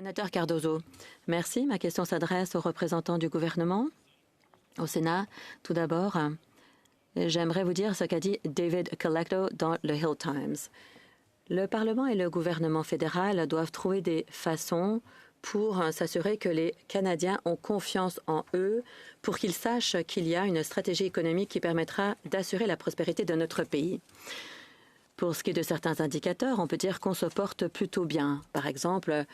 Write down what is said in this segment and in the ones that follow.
Sénateur Cardozo, merci. Ma question s'adresse aux représentants du gouvernement, au Sénat. Tout d'abord, j'aimerais vous dire ce qu'a dit David Collecto dans le Hill Times. Le Parlement et le gouvernement fédéral doivent trouver des façons pour s'assurer que les Canadiens ont confiance en eux, pour qu'ils sachent qu'il y a une stratégie économique qui permettra d'assurer la prospérité de notre pays. Pour ce qui est de certains indicateurs, on peut dire qu'on se porte plutôt bien. Par exemple,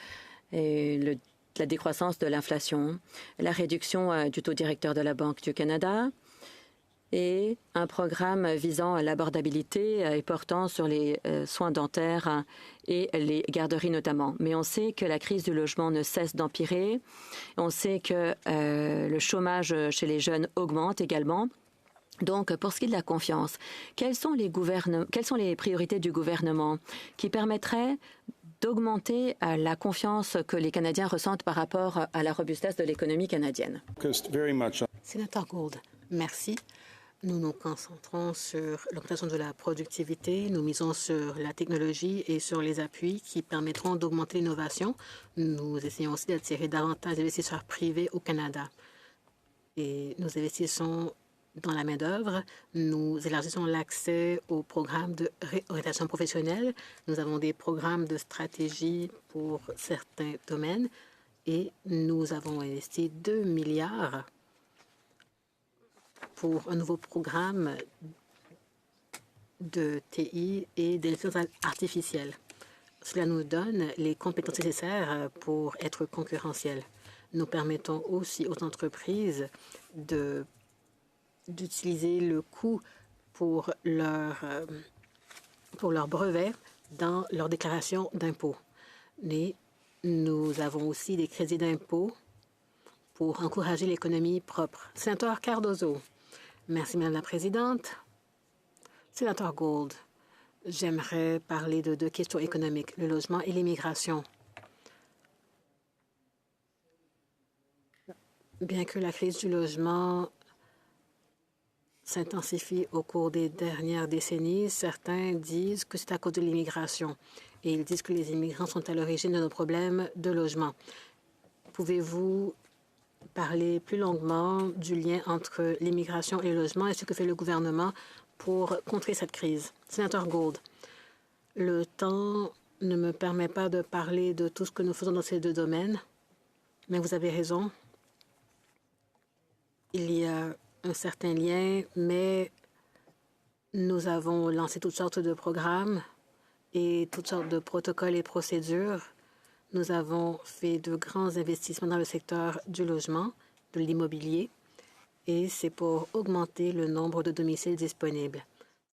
la décroissance de l'inflation, la réduction du taux directeur de la Banque du Canada et un programme visant l'abordabilité et portant sur les soins dentaires et les garderies notamment. Mais on sait que la crise du logement ne cesse d'empirer. On sait que le chômage chez les jeunes augmente également. Donc, pour ce qui est de la confiance, quelles sont les priorités du gouvernement qui permettraient d'augmenter la confiance que les Canadiens ressentent par rapport à la robustesse de l'économie canadienne? Sénateur Gould, merci. Nous nous concentrons sur l'augmentation de la productivité. Nous misons sur la technologie et sur les appuis qui permettront d'augmenter l'innovation. Nous essayons aussi d'attirer davantage d'investisseurs privés au Canada. Et nous investissons dans la main-d'œuvre, nous élargissons l'accès aux programmes de réorientation professionnelle. Nous avons des programmes de stratégie pour certains domaines et nous avons investi 2 milliards pour un nouveau programme de TI et d'intelligence artificielle. Cela nous donne les compétences nécessaires pour être concurrentiels. Nous permettons aussi aux entreprises d'utiliser le coût pour leur brevet dans leur déclaration d'impôt. Mais nous avons aussi des crédits d'impôt pour encourager l'économie propre. Sénateur Cardozo. Merci, Madame la Présidente. Sénateur Gould, j'aimerais parler de 2 questions économiques, le logement et l'immigration. Bien que la crise du logement s'intensifie au cours des dernières décennies, certains disent que c'est à cause de l'immigration. Et ils disent que les immigrants sont à l'origine de nos problèmes de logement. Pouvez-vous parler plus longuement du lien entre l'immigration et le logement et ce que fait le gouvernement pour contrer cette crise? Sénateur Gould, le temps ne me permet pas de parler de tout ce que nous faisons dans ces 2 domaines, mais vous avez raison. Il y a un certain lien, mais nous avons lancé toutes sortes de programmes et toutes sortes de protocoles et procédures. Nous avons fait de grands investissements dans le secteur du logement, de l'immobilier, et c'est pour augmenter le nombre de domiciles disponibles.